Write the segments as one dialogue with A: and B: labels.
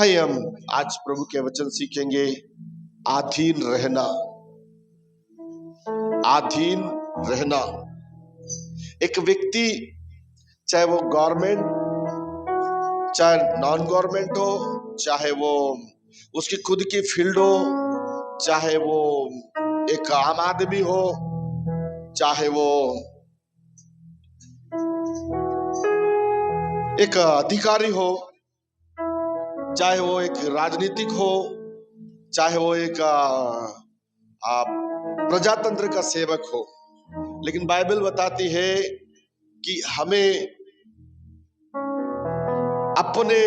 A: आइए हम आज प्रभु के वचन सीखेंगे। आधीन रहना, आधीन रहना। एक व्यक्ति, चाहे वो गवर्नमेंट चाहे नॉन गवर्नमेंट हो, चाहे वो उसकी खुद की फील्ड हो, चाहे वो एक आम आदमी हो, चाहे वो एक अधिकारी हो, चाहे वो एक राजनीतिक हो, चाहे वो एक प्रजातंत्र का सेवक हो, लेकिन बाइबल बताती है कि हमें अपने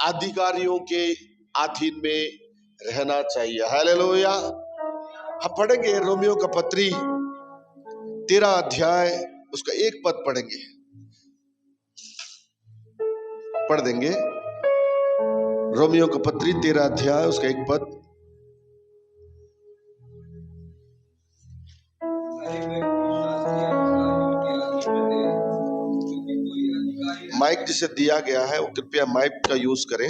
A: अधिकारियों के अधीन में रहना चाहिए। हालेलुया। हम पढ़ेंगे रोमियो का पत्री 13 अध्याय, उसका एक पद पढ़ेंगे, पढ़ देंगे। रोमियो का पत्री 13 अध्याय, उसका एक पद। माइक जिसे दिया गया है वो कृपया माइक का यूज करें।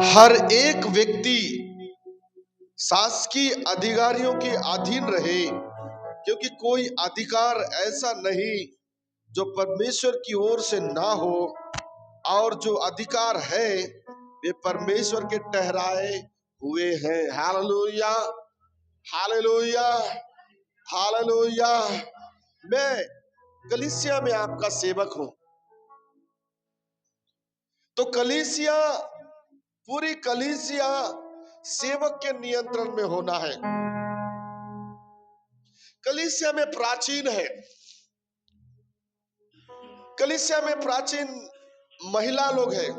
A: हर एक व्यक्ति शासकीय अधिकारियों के अधीन रहे, क्योंकि कोई अधिकार ऐसा नहीं जो परमेश्वर की ओर से ना हो, और जो अधिकार है वे परमेश्वर के ठहराए हुए हैं। Hallelujah, hallelujah, hallelujah. मैं कलीसिया में आपका सेवक हूं, तो कलीसिया, पूरी कलीसिया सेवक के नियंत्रण में होना है। कलीसिया में प्राचीन है, कलीसिया में प्राचीन महिला लोग हैं।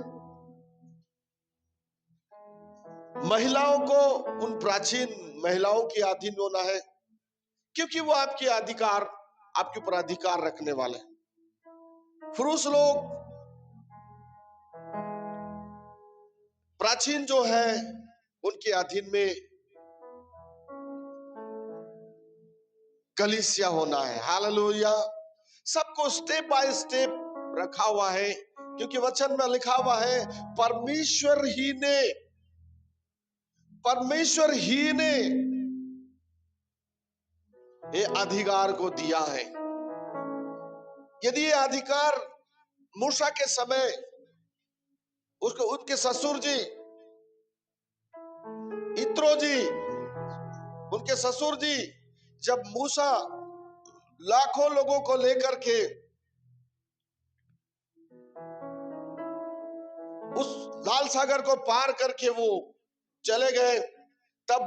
A: महिलाओं को उन प्राचीन महिलाओं के अधीन होना है, क्योंकि वो आपके अधिकार, आपके ऊपर अधिकार रखने वाले। पुरुष लोग प्राचीन जो है उनके अधीन में कलीसिया होना है। हालेलुया। सबको स्टेप बाय स्टेप रखा हुआ है, क्योंकि वचन में लिखा हुआ है परमेश्वर ही ने ये अधिकार को दिया है। यदि ये अधिकार मूसा के समय उसको उनके ससुर जी इत्रो जी, उनके ससुर जी, जब मूसा लाखों लोगों को लेकर के उस लाल सागर को पार करके वो चले गए, तब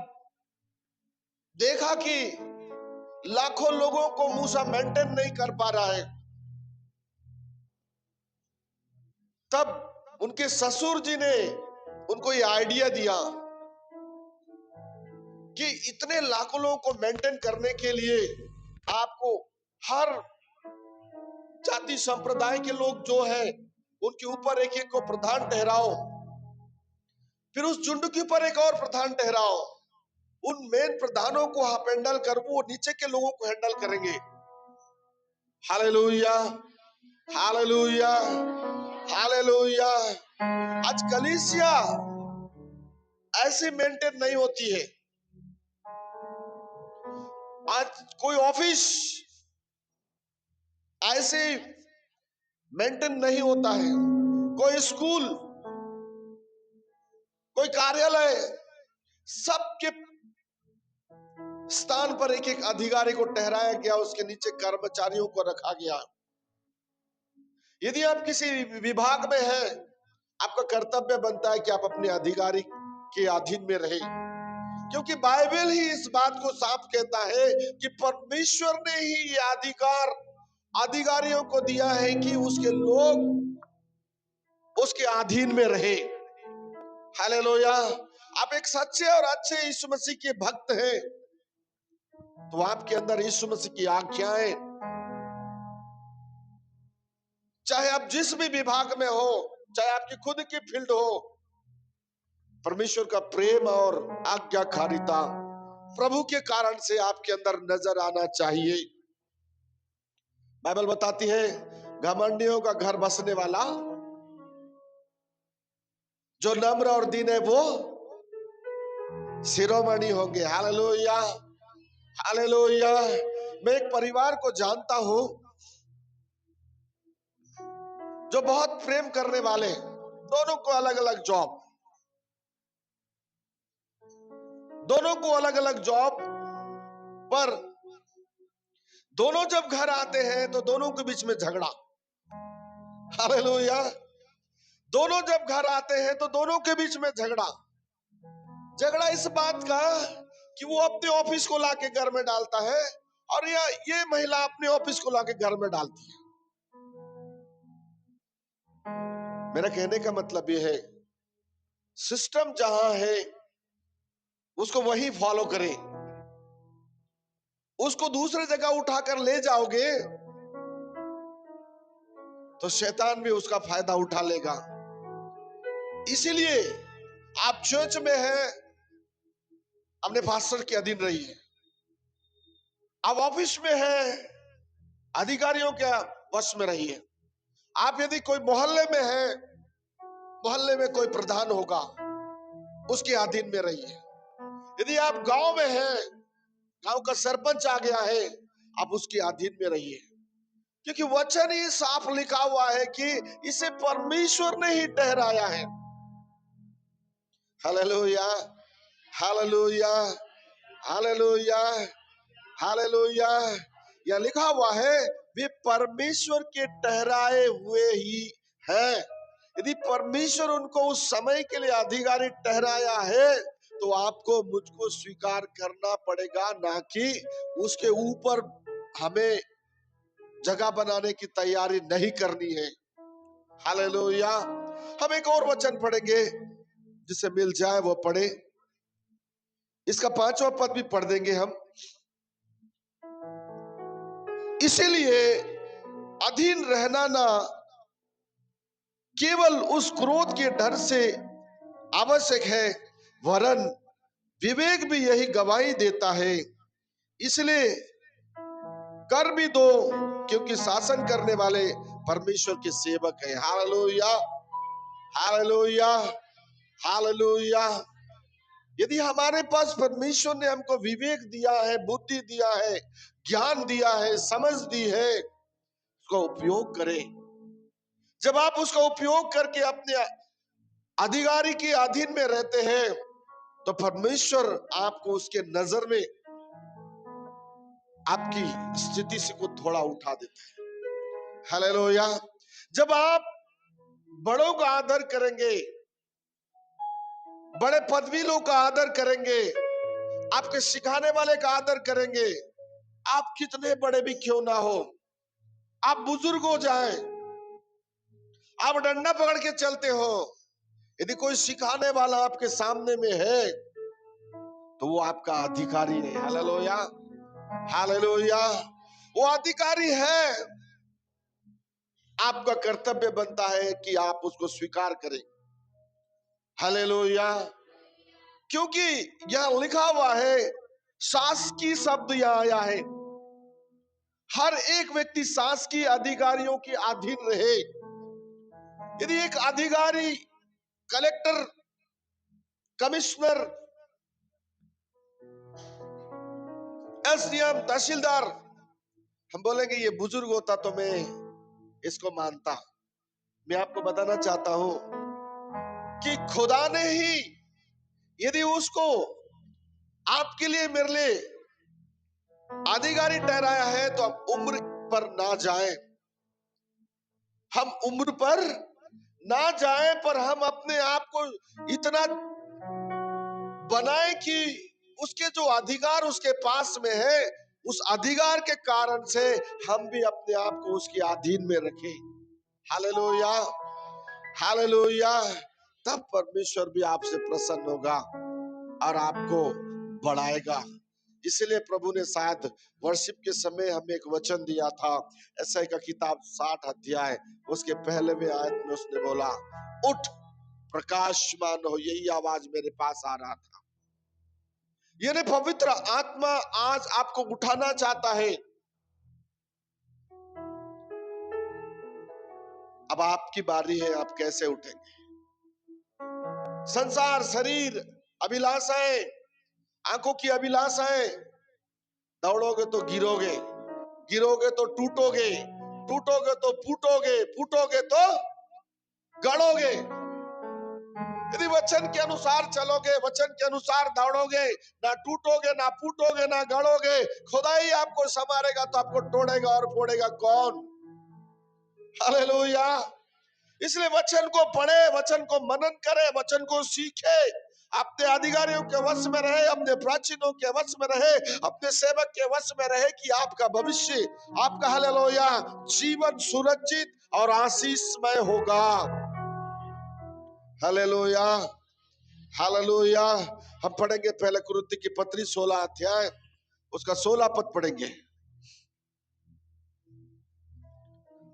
A: देखा कि लाखों लोगों को मूसा मेंटेन नहीं कर पा रहा है। तब उनके ससुर जी ने उनको ये आइडिया दिया कि इतने लाखों लोगों को मेंटेन करने के लिए आपको हर जाति संप्रदाय के लोग जो है उनके ऊपर एक एक को प्रधान ठहराओ, फिर उस झुंड के ऊपर एक और प्रधान ठहराओ। उन मेन प्रधानों को आप हैंडल कर, वो नीचे के लोगों को हैंडल करेंगे। Hallelujah, hallelujah, hallelujah. आज कलीसिया ऐसे मेंटेन नहीं होती है। आज कोई ऑफिस ऐसे मेंटेन नहीं होता है, कोई स्कूल, कोई कार्यालय, सबके स्थान पर एक एक अधिकारी को ठहराया गया, उसके नीचे कर्मचारियों को रखा गया। यदि आप किसी विभाग में हैं, आपका कर्तव्य बनता है कि आप अपने अधिकारी के अधीन में रहें, क्योंकि बाइबल ही इस बात को साफ कहता है कि परमेश्वर ने ही ये अधिकार अधिकारियों को दिया है कि उसके लोग उसके अधीन में रहे। हालेलुया। आप एक सच्चे और अच्छे यीशु मसीह के भक्त हैं, तो आपके अंदर यीशु मसीह की आज्ञाएं, चाहे आप जिस भी विभाग में हो, चाहे आपकी खुद की फील्ड हो, परमेश्वर का प्रेम और आज्ञाकारिता प्रभु के कारण से आपके अंदर नजर आना चाहिए। बाइबल बताती है घमंडियों का घर बसने वाला जो नम्र और दीन है वो शिरोमणि होंगे। Hallelujah, hallelujah. मैं एक परिवार को जानता हूं जो बहुत प्रेम करने वाले, दोनों को अलग अलग जॉब, दोनों को अलग अलग जॉब, पर दोनों जब घर आते हैं तो दोनों के बीच में झगड़ा। हालेलुया। दोनों जब घर आते हैं तो दोनों के बीच में झगड़ा। झगड़ा इस बात का कि वो अपने ऑफिस को लाके घर में डालता है और ये महिला अपने ऑफिस को लाके घर में डालती है। मेरा कहने का मतलब ये है, सिस्टम जहां है उसको वही फॉलो करें। उसको दूसरे जगह उठाकर ले जाओगे तो शैतान भी उसका फायदा उठा लेगा। इसीलिए आप चर्च में हैं, अपने पास्टर के अधीन रहिए। आप ऑफिस में हैं, अधिकारियों के वश में रहिए। आप यदि कोई मोहल्ले में हैं, मोहल्ले में कोई प्रधान होगा उसके अधीन में रहिए। यदि आप गांव में हैं, गांव का सरपंच आ गया है, आप उसके अधीन में रहिए। क्योंकि वचन ही साफ लिखा हुआ है कि इसे परमेश्वर ने ही ठहराया है। Hallelujah, hallelujah, hallelujah, hallelujah. यह लिखा हुआ है वे परमेश्वर के ठहराए हुए ही है। यदि परमेश्वर उनको उस समय के लिए अधिकारी ठहराया है तो आपको मुझको स्वीकार करना पड़ेगा, ना कि उसके ऊपर हमें जगह बनाने की तैयारी नहीं करनी है। हालेलुया। हम एक और वचन पढ़ेंगे, जिसे मिल जाए वो पढ़े। इसका 5वां पद भी पढ़ देंगे हम। इसीलिए अधीन रहना ना केवल उस क्रोध के डर से आवश्यक है, वरन विवेक भी यही गवाही देता है। इसलिए कर भी दो, क्योंकि शासन करने वाले परमेश्वर के सेवक है। Hallelujah, hallelujah, hallelujah. यदि हमारे पास परमेश्वर ने हमको विवेक दिया है, बुद्धि दिया है, ज्ञान दिया है, समझ दी है, उसका उपयोग करें। जब आप उसका उपयोग करके अपने अधिकारी के अधीन में रहते हैं तो परमेश्वर आपको उसके नजर में आपकी स्थिति से को थोड़ा उठा देता है। हालेलुया। जब आप बड़ों का आदर करेंगे, बड़े पदवी लोग का आदर करेंगे, आपके सिखाने वाले का आदर करेंगे, आप कितने बड़े भी क्यों ना हो, आप बुजुर्ग हो जाए, आप डंडा पकड़ के चलते हो, यदि कोई सिखाने वाला आपके सामने में है तो वो आपका अधिकारी है। Hallelujah, hallelujah. वो अधिकारी है। आपका कर्तव्य बनता है कि आप उसको स्वीकार करें। हालेलुया। क्योंकि यह लिखा हुआ है, शासकीय शब्द यहां आया है। हर एक व्यक्ति शासकीय अधिकारियों के अधीन रहे। यदि एक अधिकारी, कलेक्टर, कमिश्नर, एसडीएम, तहसीलदार, हम बोलेंगे ये बुजुर्ग होता तो मैं इसको मानता। मैं आपको बताना चाहता हूं कि खुदा ने ही यदि उसको आपके लिए, मेरे लिए अधिकारी ठहराया है तो हम उम्र पर ना जाएं, हम उम्र पर ना जाएं, पर हम अपने आप को इतना बनाए कि उसके जो अधिकार उसके पास में है, उस अधिकार के कारण से हम भी अपने आप को उसके अधीन में रखें। Hallelujah, hallelujah. तब परमेश्वर भी आपसे प्रसन्न होगा और आपको बढ़ाएगा। इसलिए प्रभु ने शायद वर्शिप के समय हमें एक वचन दिया था, एसाई का किताब 60 अध्याय उसके पहले में आयत में उसने बोला, उठ प्रकाशमान हो। यही आवाज मेरे पास आ रहा था। यानी पवित्र आत्मा आज आपको उठाना चाहता है। अब आपकी बारी है, आप कैसे उठेंगे? संसार, शरीर, अभिलाषाएं, आंखों की अभिलाषाएं, दौड़ोगे तो गिरोगे, गिरोगे तो टूटोगे, टूटोगे तो फूटोगे, फूटोगे तो गड़ोगे। यदि वचन के अनुसार चलोगे, वचन के अनुसार दौड़ोगे, ना टूटोगे, ना फूटोगे, ना गड़ोगे। खुदा ही आपको संवारेगा, तो आपको तोड़ेगा और फोड़ेगा कौन? हालेलुया। इसलिए वचन को पढ़े, वचन को मनन करे, वचन को सीखे, अपने अधिकारियों के वश में रहे, अपने प्राचीनों के वश में रहे, अपने सेवक के वश में रहे, कि आपका भविष्य, आपका हालेलुया जीवन सुरक्षित और आशीषमय होगा। Hallelujah, hallelujah. हम पढ़ेंगे पहले कुरिन्थी की पत्री 16 अध्याय, उसका 16 पद पढ़ेंगे।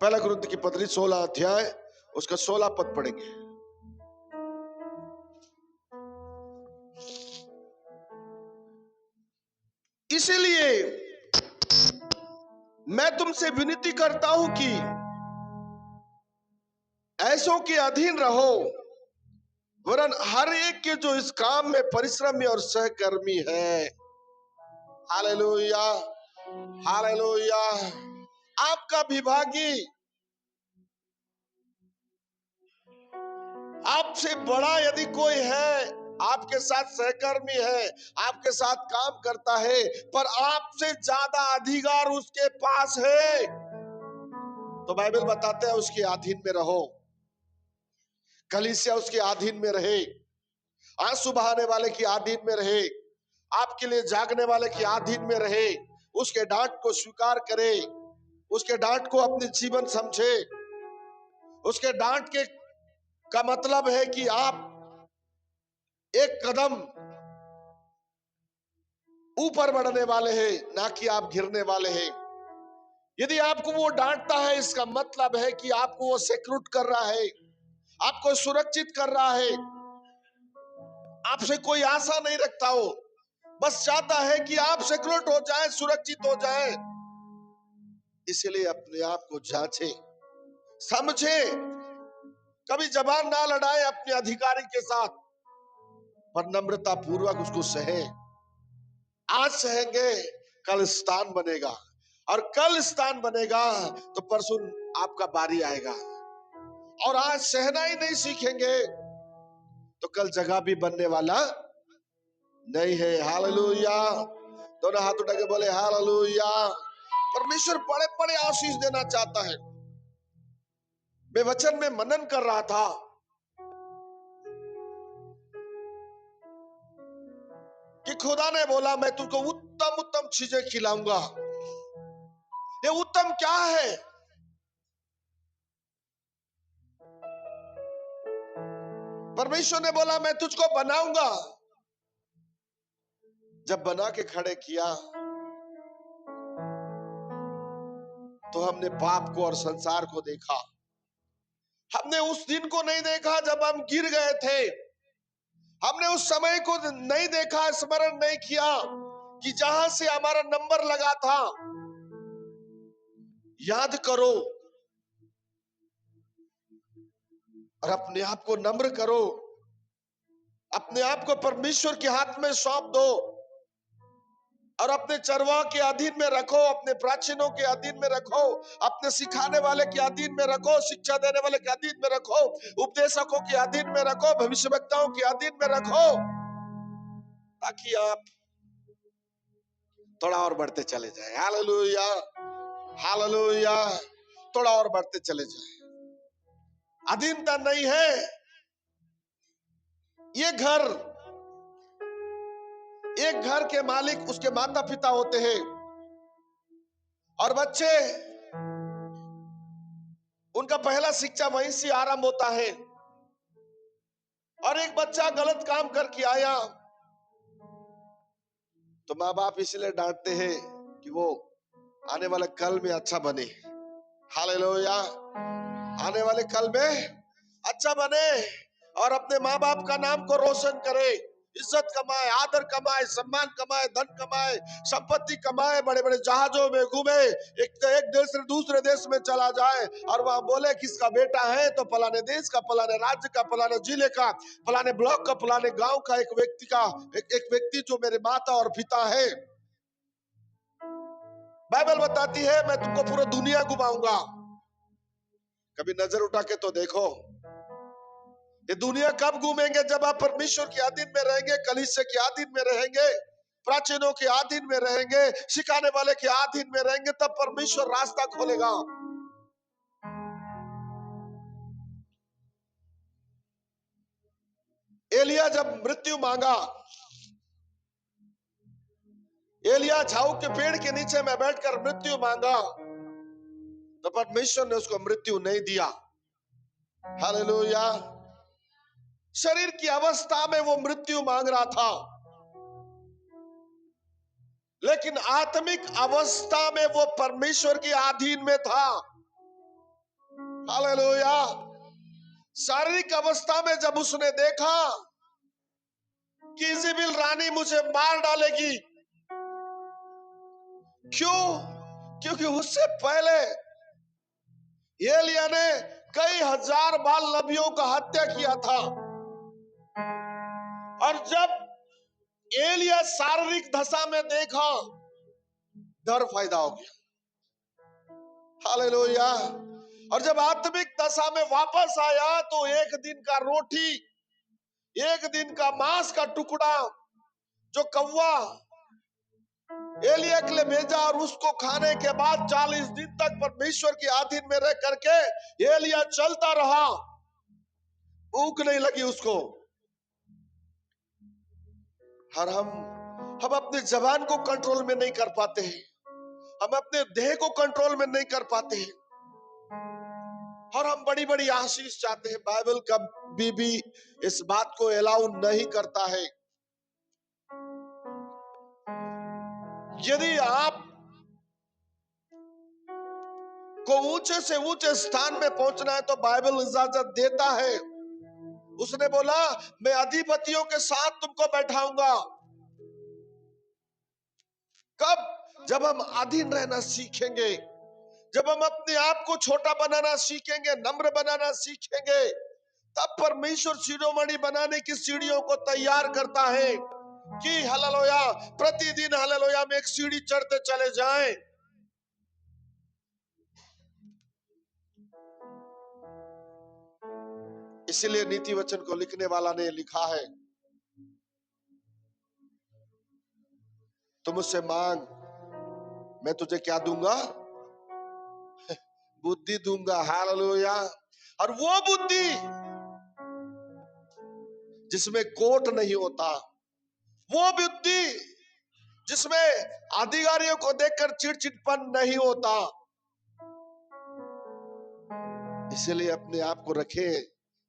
A: पहला कुरिन्थी की पत्री 16 अध्याय, उसका 16 पद पढ़ेंगे। इसीलिए मैं तुमसे विनती करता हूं कि ऐसों के अधीन रहो, वरन हर एक के जो इस काम में परिश्रमी और सहकर्मी है। Hallelujah, hallelujah. आपका विभागी, आपसे बड़ा यदि कोई है, आपके साथ सहकर्मी है, आपके साथ काम करता है, पर आपसे ज्यादा अधिकार उसके पास है, तो बाइबल बताते हैं उसके अधीन में रहो। कलीसिया उसके अधीन में रहे, आंसू बहाने वाले के अधीन में रहे, आपके लिए जागने वाले के अधीन में रहे, उसके डांट को स्वीकार करे, उसके डांट को अपने जीवन समझे। उसके डांट के का मतलब है कि आप एक कदम ऊपर बढ़ने वाले हैं, ना कि आप गिरने वाले हैं। यदि आपको वो डांटता है, इसका मतलब है कि आपको वो सिक्योर कर रहा है, आपको सुरक्षित कर रहा है। आपसे कोई आशा नहीं रखता हो, बस चाहता है कि आप सिक्योर हो जाए, सुरक्षित हो जाए। इसलिए अपने आप को जांचे, समझे, कभी जबान ना लड़ाए अपने अधिकारी के साथ, पर नम्रता पूर्वक उसको सहे। आज सहेंगे, कल स्थान बनेगा, और कल स्थान बनेगा तो परसों आपका बारी आएगा। और आज सहना ही नहीं सीखेंगे तो कल जगह भी बनने वाला नहीं है। हालेलुया। दोनों हाथ उठा के बोले हालेलुया। परमेश्वर बड़े बड़े आशीष देना चाहता है। मैं वचन में मनन कर रहा था, कि खुदा ने बोला मैं तुमको उत्तम उत्तम चीजें खिलाऊंगा। ये उत्तम क्या है? परमेश्वर ने बोला मैं तुझको बनाऊंगा। जब बना के खड़े किया तो हमने पाप को और संसार को देखा। हमने उस दिन को नहीं देखा जब हम गिर गए थे। हमने उस समय को नहीं देखा, स्मरण नहीं किया कि जहां से हमारा नंबर लगा था। याद करो और अपने आप को नम्र करो, अपने आप को परमेश्वर के हाथ में सौंप दो, और अपने चरवाह के अधीन में रखो, अपने प्राचीनों के अधीन में रखो, अपने सिखाने वाले के अधीन में रखो, शिक्षा देने वाले के अधीन में रखो, उपदेशकों के अधीन में रखो, भविष्यवक्ताओं के अधीन में रखो, ताकि आप थोड़ा और बढ़ते चले जाए। Hallelujah, hallelujah. थोड़ा और बढ़ते चले जाए। अधीनता नहीं है। ये घर, एक घर के मालिक उसके माता पिता होते हैं, और बच्चे, उनका पहला शिक्षा वहीं से आरंभ होता है। और एक बच्चा गलत काम करके आया तो माँ बाप इसलिए डांटते हैं कि वो आने वाले कल में अच्छा बने। हालेलुया। आने वाले कल में अच्छा बने और अपने माँ बाप का नाम को रोशन करे, इज्जत कमाए, आदर कमाए, सम्मान कमाए, धन कमाए, संपत्ति कमाए, बड़े बड़े जहाजों में घूमे, एक देश से दूसरे देश में चला जाए और वहां बोले किसका बेटा है, तो फलाने देश का, फलाने राज्य का, फलाने जिले का, फलाने ब्लॉक का, फलाने गांव का एक व्यक्ति का, एक व्यक्ति जो मेरे माता और पिता है। बाइबल बताती है मैं तुमको पूरा दुनिया घुमाऊंगा। कभी नजर उठा के तो देखो, ये दुनिया कब घूमेंगे? जब आप परमेश्वर के अधीन में रहेंगे, कलीसिया के अधीन में रहेंगे, प्राचीनों के अधीन में रहेंगे, सिखाने वाले के अधीन में रहेंगे, तब परमेश्वर रास्ता खोलेगा। एलिया जब मृत्यु मांगा, एलिया झाऊ के पेड़ के नीचे में बैठकर मृत्यु मांगा, तो परमेश्वर ने उसको मृत्यु नहीं दिया। हालेलुया। शरीर की अवस्था में वो मृत्यु मांग रहा था, लेकिन आत्मिक अवस्था में वो परमेश्वर के अधीन में था। हालेलुया। शारीरिक अवस्था में जब उसने देखा कि इज़ेबेल रानी मुझे मार डालेगी, क्यों? क्योंकि उससे पहले एलिया ने कई हजार बाल नबियों का हत्या किया था। और जब एलिया शारीरिक दशा में देखा, डर फायदा हो गया। हालेलुया। और जब आत्मिक दशा में वापस आया तो एक दिन का रोटी, एक दिन का मांस का टुकड़ा जो कौवा एलिया के लिए भेजा, और उसको खाने के बाद 40 दिन तक परमेश्वर के अधीन में रह करके एलिया चलता रहा, भूख नहीं लगी उसको। और हम अपने जबान को कंट्रोल में नहीं कर पाते हैं, हम अपने देह को कंट्रोल में नहीं कर पाते हैं, और हम बड़ी बड़ी आशीष चाहते हैं। बाइबल कभी भी इस बात को अलाउ नहीं करता है। यदि आप को ऊंचे से ऊंचे स्थान में पहुंचना है तो बाइबल इजाजत देता है। उसने बोला मैं अधिपतियों के साथ तुमको बैठाऊंगा। कब? जब हम अधीन रहना सीखेंगे, जब हम अपने आप को छोटा बनाना सीखेंगे, नम्र बनाना सीखेंगे, तब परमेश्वर शिरोमणि बनाने की सीढ़ियों को तैयार करता है कि हालेलुया प्रतिदिन हालेलुया में एक सीढ़ी चढ़ते चले जाएं। इसीलिए नीति वचन को लिखने वाला ने लिखा है, तुम मुझसे मांग, मैं तुझे क्या दूंगा? बुद्धि दूंगा। हालेलुया। और वो बुद्धि जिसमें कोट नहीं होता, वो बुद्धि जिसमें अधिकारियों को देखकर चिड़चिड़पन नहीं होता। इसलिए अपने आप को रखे,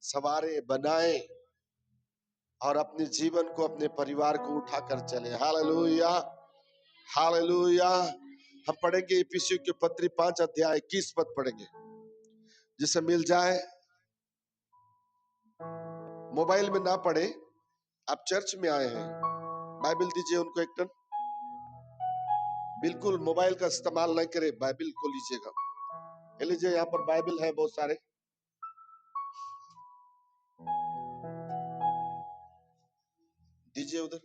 A: सवारे, बनाए, और अपने जीवन को, अपने परिवार को उठाकर चले। Hallelujah, hallelujah. हम पढ़ेंगे इफिसियों की पत्री 5 अध्याय 21 पद पढ़ेंगे। जिसे मिल जाए, मोबाइल में ना पढ़े, आप चर्च में आए हैं, बाइबल दीजिए उनको एक टन। बिल्कुल मोबाइल का इस्तेमाल नहीं करे, बाइबल को लीजिएगा। ये लीजिए, यहाँ पर बाइबल है बहुत सारे, दीजिए उधर।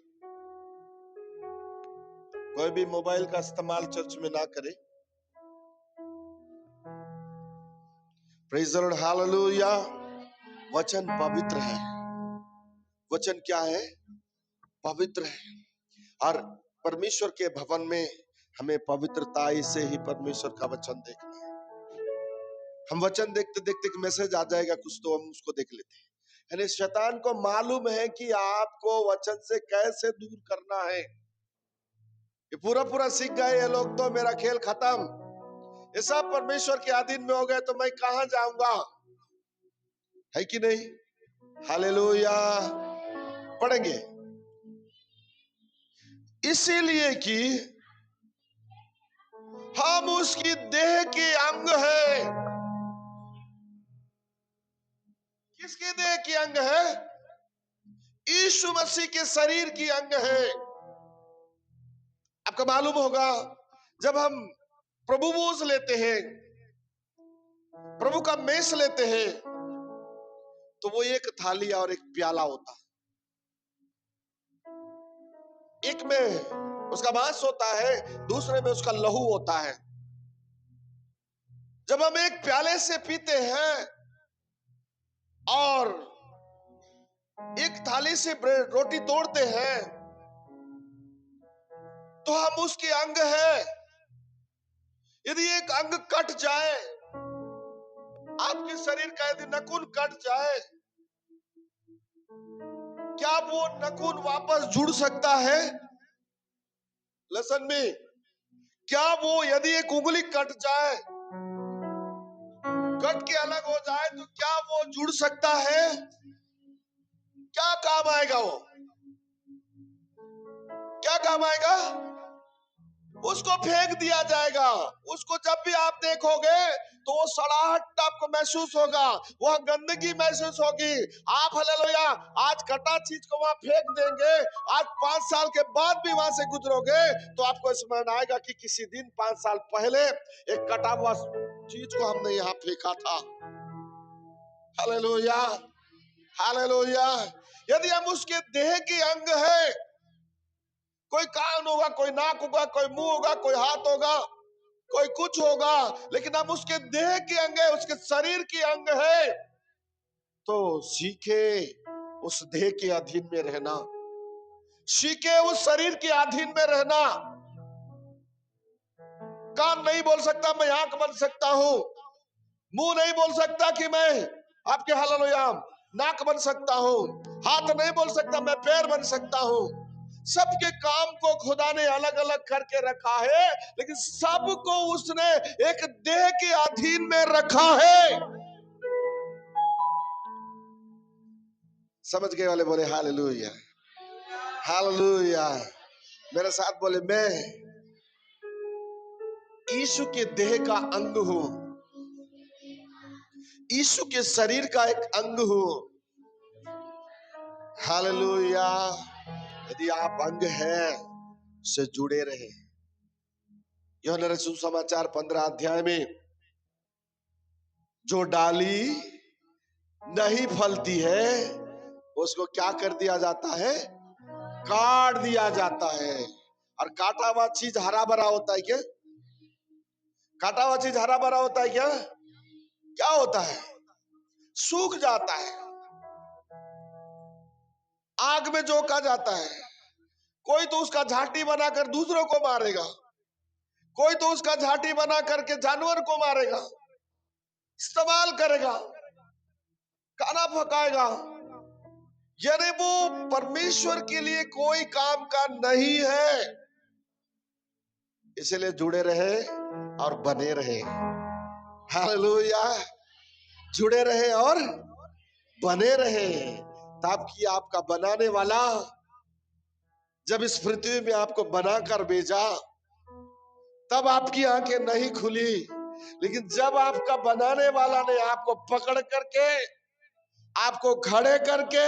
A: कोई भी मोबाइल का इस्तेमाल चर्च में ना करे। Praise the Lord, hallelujah. वचन पवित्र है। वचन क्या है? पवित्र है। और परमेश्वर के भवन में हमें पवित्रता से ही परमेश्वर का वचन देखना है। हम वचन देखते देखते एक मैसेज आ जाएगा कुछ, तो हम उसको देख लेते हैं। यानी शैतान को मालूम है कि आपको वचन से कैसे दूर करना है। ये पूरा पूरा सीख गए ये लोग, तो मेरा खेल खत्म, ये सब परमेश्वर के अधीन में हो गए, तो मैं कहां जाऊंगा? है कि नहीं? हालेलुया। पढ़ेंगे, इसीलिए कि हम उसकी देह के अंग है। किसकी देह के अंग है? यीशु मसीह के शरीर की अंग है। आपको मालूम होगा, जब हम प्रभु भोज लेते हैं, प्रभु का मेस लेते हैं, तो वो एक थाली और एक प्याला होता है। एक में उसका मांस होता है, दूसरे में उसका लहू होता है। जब हम एक प्याले से पीते हैं और एक थाली से रोटी तोड़ते हैं, तो हम उसके अंग हैं। यदि एक अंग कट जाए, आपके शरीर का यदि नखून कट जाए, क्या वो नखून वापस जुड़ सकता है? लिसन मी, क्या वो यदि एक उंगली कट जाए, कट के अलग हो जाए, तो क्या वो जुड़ सकता है? क्या काम आएगा वो? क्या काम आएगा? उसको फेंक दिया जाएगा। उसको जब भी आप देखोगे तो वो सड़ाहट आपको महसूस होगा, वह गंदगी महसूस होगी। आप हालेलुया आज कटा चीज को वहां फेंक देंगे, आज 5 साल के बाद भी वहां से गुजरोगे तो आपको स्मरण आएगा कि किसी दिन 5 साल पहले एक कटा हुआ चीज को हमने यहाँ फेंका था। Hallelujah, hallelujah. यदि हम उसके देह की अंग है, कोई कान होगा, कोई नाक होगा, कोई मुंह होगा, कोई हाथ होगा, कोई कुछ होगा, लेकिन हम उसके देह के अंग है, उसके शरीर की अंग है, तो सीखे उस देह के अधीन में रहना, सीखे उस शरीर के अधीन में रहना। कान नहीं बोल सकता मैं आंख बन सकता हूं, मुंह नहीं बोल सकता कि मैं आपके हालेलुया नाक बन सकता हूं, हाथ नहीं बोल सकता मैं पैर बन सकता हूं। सबके काम को खुदा ने अलग अलग करके रखा है, लेकिन सबको उसने एक देह के अधीन में रखा है। समझ गए वाले बोले हालेलुया, हालेलुया। मेरे साथ बोले मैं यीशु के देह का अंग हूं, यीशु के शरीर का एक अंग हूं। हालेलुया। यदि आप अंग हैं से जुड़े रहे। यूहन्ना रसूल समाचार 15 अध्याय में जो डाली नहीं फलती है उसको क्या कर दिया जाता है? काट दिया जाता है। और काटा हुआ चीज हरा भरा होता है क्या? काटा हुआ चीज हरा भरा होता है क्या? क्या होता है? सूख जाता है, आग में झोंका जाता है। कोई तो उसका झाटी बनाकर दूसरों को मारेगा, कोई तो उसका झाटी बना करके जानवर को मारेगा, इस्तेमाल करेगा, खाना पकाएगा। यानी वो परमेश्वर के लिए कोई काम का नहीं है। इसलिए जुड़े रहे और बने रहे। हालेलुया। जुड़े रहे और बने रहे, ताकि आपका बनाने वाला जब इस पृथ्वी में आपको बनाकर भेजा तब आपकी आंखें नहीं खुली, लेकिन जब आपका बनाने वाला ने आपको पकड़ करके, आपको खड़े करके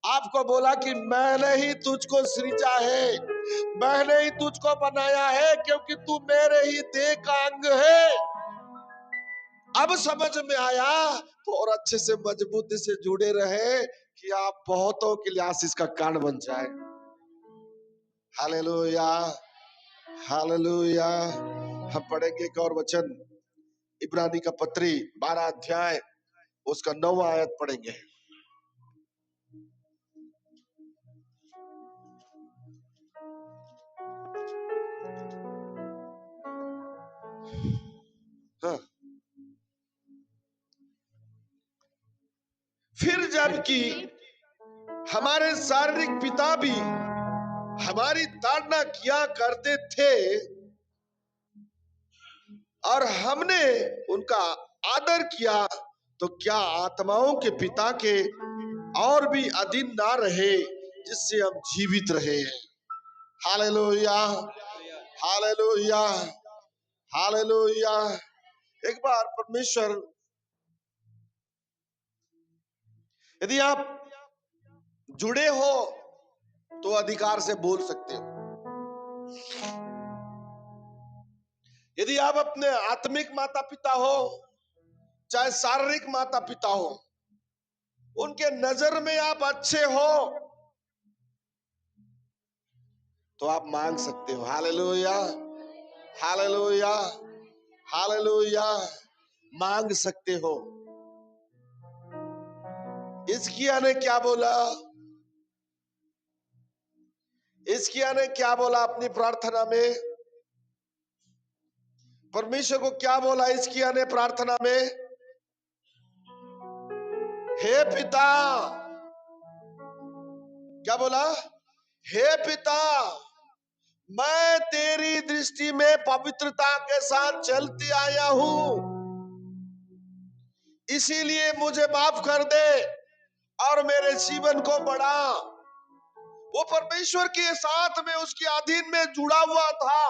A: आपको बोला कि मैंने ही तुझको सृजा है, मैंने ही तुझको बनाया है, क्योंकि तू मेरे ही देह का अंग है। अब समझ में आया तो और अच्छे से मजबूती से जुड़े रहे कि आप बहुतों के लिए आशीष का कारण बन जाए। Hallelujah, hallelujah. हम पढ़ेंगे एक और वचन, इब्रानी का पत्री 12 अध्याय उसका 9वां आयत पढ़ेंगे। हाँ। फिर जबकि हमारे शारीरिक पिता भी हमारी ताड़ना किया करते थे और हमने उनका आदर किया, तो क्या आत्माओं के पिता के और भी अधीन ना रहे जिससे हम जीवित रहे। Hallelujah, hallelujah, hallelujah. एक बार परमेश्वर, यदि आप जुड़े हो तो अधिकार से बोल सकते हो। यदि आप अपने आत्मिक माता पिता हो, चाहे शारीरिक माता पिता हो, उनके नजर में आप अच्छे हो तो आप मांग सकते हो। Hallelujah, hallelujah, hallelujah. मांग सकते हो। हिजकिय्याह ने क्या बोला? हिजकिय्याह ने क्या बोला अपनी प्रार्थना में? परमेश्वर को क्या बोला हिजकिय्याह ने प्रार्थना में? हे पिता, क्या बोला? हे पिता, मैं तेरी दृष्टि में पवित्रता के साथ चलती आया हूं, इसीलिए मुझे माफ कर दे और मेरे जीवन को बढ़ा। वो परमेश्वर के साथ में उसके अधीन में जुड़ा हुआ था,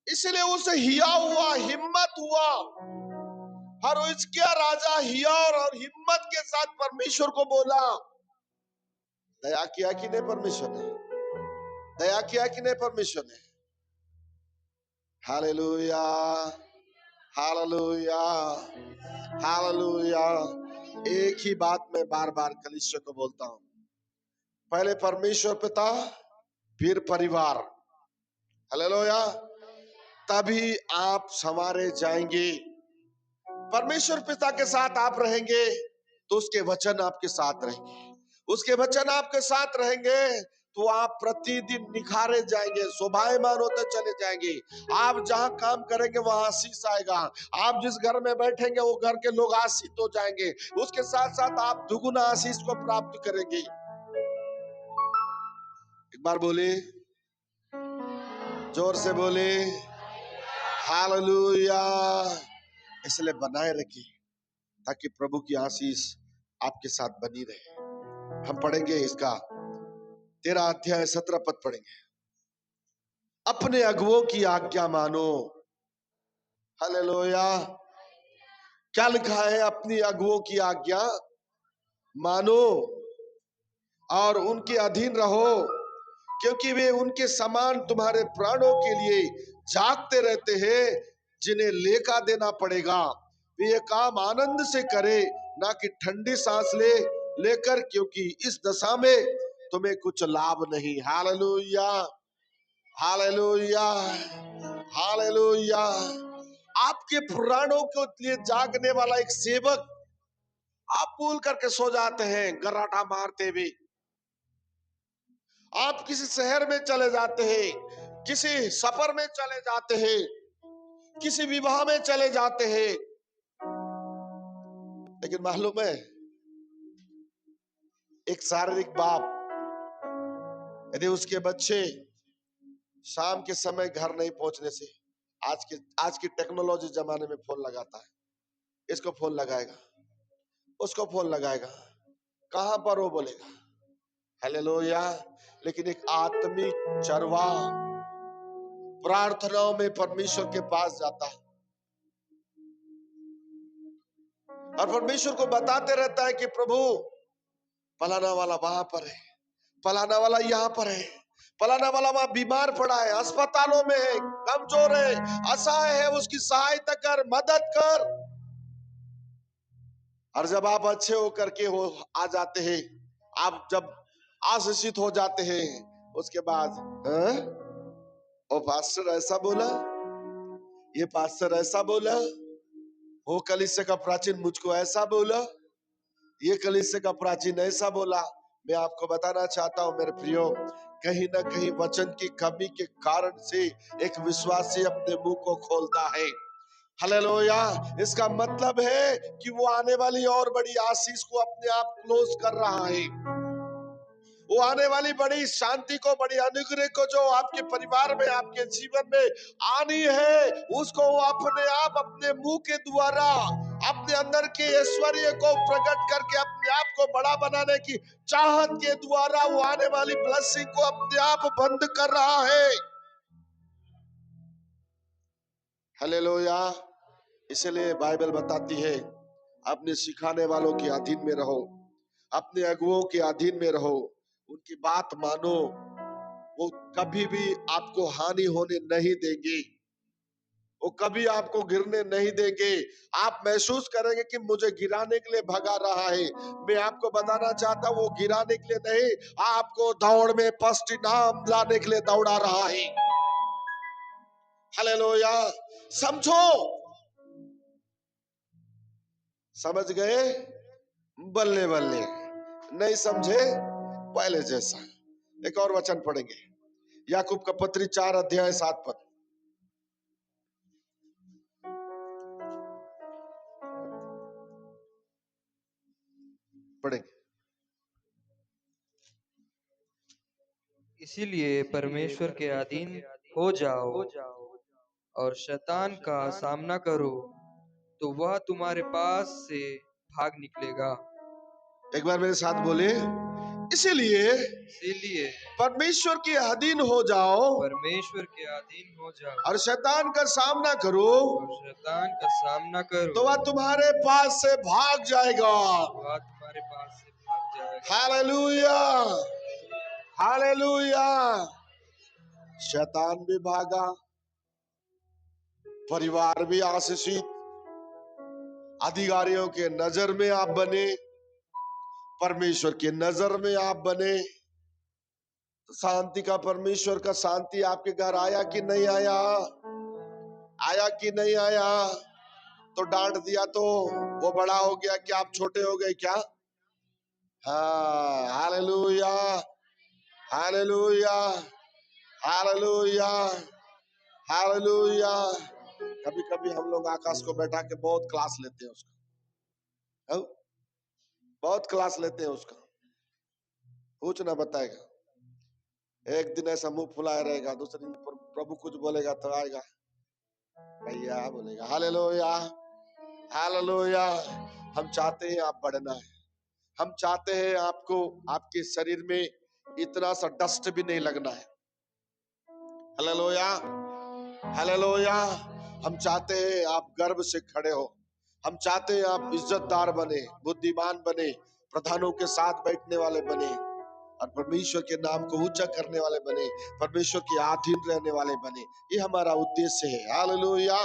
A: इसलिए उसे हिया हुआ, हिम्मत हुआ। हर हिजकिय्याह राजा हिया और हिम्मत के साथ परमेश्वर को बोला। दया किया कि नहीं परमेश्वर ने? दया किया कि नहीं परमेश्वर ने? Hallelujah, hallelujah, hallelujah. एक ही बात मैं बार बार कलीसिया को बोलता हूं, पहले परमेश्वर पिता, फिर परिवार। हालेलुया। तभी आप संवारे जाएंगे। परमेश्वर पिता के साथ आप रहेंगे तो उसके वचन आपके साथ रहेंगे। उसके वचन आपके साथ रहेंगे तो आप प्रतिदिन निखारे जाएंगे, शोभायमान होते चले जाएंगे। आप जहां काम करेंगे वहां आशीष आएगा। आप जिस घर में बैठेंगे वो घर के लोग आशीष हो जाएंगे। उसके साथ साथ आप दुगुना आशीष को प्राप्त करेंगे। एक बार बोले, जोर से बोले, हालेलुया। इसलिए बनाए रखिए ताकि प्रभु की आशीष आपके साथ बनी रहे। हम पढ़ेंगे इसका 13 अध्याय 17 पद पढ़ेंगे। अपने अगुओं की आज्ञा मानो। हालेलुया। क्या लिखा है? अपनी अगुओं की आज्ञा मानो और उनके अधीन रहो, क्योंकि वे उनके समान तुम्हारे प्राणों के लिए जागते रहते हैं, जिन्हें लेखा देना पड़ेगा। वे ये काम आनंद से करे, ना कि ठंडी सांस लेकर, क्योंकि इस दशा में तुम्हें कुछ लाभ नहीं। Hallelujah, hallelujah, hallelujah. आपके प्राणों के लिए जागने वाला एक सेवक, आप भूल करके सो जाते हैं गर्राटा मारते हुए। आप किसी शहर में चले जाते हैं, किसी सफर में चले जाते हैं, किसी विवाह में चले जाते हैं, लेकिन मालूम है एक शारीरिक बाप, यदि उसके बच्चे शाम के समय घर नहीं पहुंचने से, आज की टेक्नोलॉजी जमाने में फोन लगाता है, इसको फोन लगाएगा, उसको फोन लगाएगा, कहां पर वो बोलेगा। हालेलुया। लेकिन एक आत्मिक चरवा प्रार्थनाओं में परमेश्वर के पास जाता है और परमेश्वर को बताते रहता है कि प्रभु फलाना वाला वहां पर है, फलाना वाला यहाँ पर है, फलाना वाला वहां बीमार पड़ा है, अस्पतालों में है, कमजोर है, असहाय है, उसकी सहायता कर, मदद कर। और जब आप अच्छे होकर के हो आ जाते हैं, आप जब आशीषित हो जाते हैं, उसके बाद ओ पास्टर ऐसा बोला, ये पास्टर ऐसा बोला, वो कलीसिया का प्राचीन मुझको ऐसा बोला, ये कलीसिया का प्राचीन ऐसा बोला। मैं आपको बताना चाहता हूं मेरे प्रियो, कहीं ना कहीं वचन की कमी के कारण से एक विश्वासी अपने मुंह को खोलता है। हालेलुया। इसका मतलब है कि वो आने वाली और बड़ी आशीष को अपने आप क्लोज कर रहा है। वो आने वाली बड़ी शांति को, बड़ी अनुग्रह को जो आपके परिवार में, आपके जीवन में आनी है, उसको वो अपने आप अपने मुंह के द्वारा अपने अंदर के ऐश्वर्य को प्रकट करके अपने आप को बड़ा बनाने की चाहत के द्वारा वो आने वाली ब्लेसिंग को अपने आप बंद कर रहा है। हालेलुया। इसलिए बाइबल बताती है अपने सिखाने वालों के अधीन में रहो अपने अगुओं के अधीन में रहो, उनकी बात मानो, वो कभी भी आपको हानि होने नहीं देंगे, वो कभी आपको गिरने नहीं देंगे। आप महसूस करेंगे कि मुझे गिराने के लिए भगा रहा है, मैं आपको बताना चाहता हूं वो गिराने के लिए नहीं, आपको दौड़ में फर्स्ट इनाम लाने के लिए दौड़ा रहा है। हालेलुया। समझो, समझ गए? बल्ले बल्ले, नहीं समझे पहले जैसा। एक और वचन पढ़ेंगे, याकूब का पत्री 4 अध्याय 7 पद पढ़ेंगे।
B: इसीलिए परमेश्वर के अधीन हो जाओ और शैतान का सामना करो, तो वह तुम्हारे पास से भाग निकलेगा।
A: एक बार मेरे साथ बोले, इसीलिए
B: इसीलिए
A: परमेश्वर के अधीन हो जाओ
B: परमेश्वर के अधीन हो जाओ
A: और शैतान का सामना करो,
B: और शैतान का सामना करो,
A: तो वह तुम्हारे पास से भाग जाएगा।
B: वह तुम्हारे पास से भाग जाएगा।
A: Hallelujah, hallelujah. शैतान भी भागा, परिवार भी आशीषित, अधिकारियों के नजर में आप बने, परमेश्वर की नजर में आप बने। तो शांति का परमेश्वर का शांति आपके घर आया कि नहीं आया? आया कि नहीं आया? तो डांट दिया तो वो बड़ा हो गया क्या आप छोटे हो गए क्या? हाँ, हालेलुया, हालेलुया, हालेलुया, हालेलुया। कभी कभी हम लोग आकाश को बैठा के बहुत क्लास लेते हैं उसका, हाँ? बहुत क्लास लेते हैं उसका, कुछ ना बताएगा। एक दिन ऐसा मुंह फुलाया रहेगा, दूसरे दिन प्रभु कुछ बोलेगा तो आएगा भैया बोलेगा। Hallelujah, hallelujah. हम चाहते हैं आप बढ़ना है, हम चाहते हैं आपको आपके शरीर में इतना सा डस्ट भी नहीं लगना है। Hallelujah, hallelujah. हम चाहते हैं आप गर्व से खड़े हो, हम चाहते हैं आप इज्जतदार बने, बुद्धिमान बने, प्रधानों के साथ बैठने वाले बने और परमेश्वर के नाम को ऊंचा करने वाले बने, परमेश्वर के अधीन रहने वाले बने। ये हमारा उद्देश्य है। हालेलुया।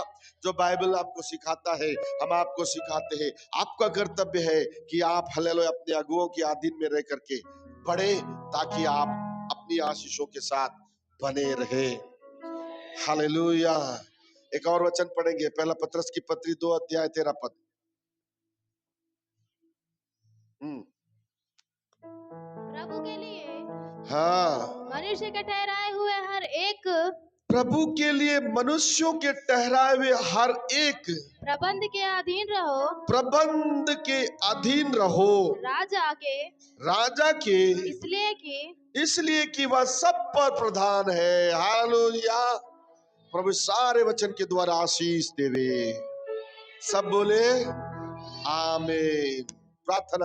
A: जो बाइबल आपको सिखाता है, हम आपको सिखाते हैं। आपका कर्तव्य है कि आप हालेलुया अपने अगुओं के अधीन में रह करके बढ़े, ताकि आप अपनी आशीषों के साथ बने रहे। हालेलुया। एक और वचन पढ़ेंगे, पहला पत्रस की पत्री 2 अध्याय 13 पद।
C: प्रभु के लिए
A: हाँ,
C: मनुष्य के ठहराए हुए हर एक
A: प्रभु के लिए मनुष्यों के ठहराए हुए हर एक
C: प्रबंध के अधीन रहो,
A: प्रबंध के अधीन रहो, राजा के, इसलिए कि वह सब पर प्रधान है। हालेलुया। प्रभु सारे वचन के द्वारा आशीष देवे। सब बोले आमीन। प्रार्थना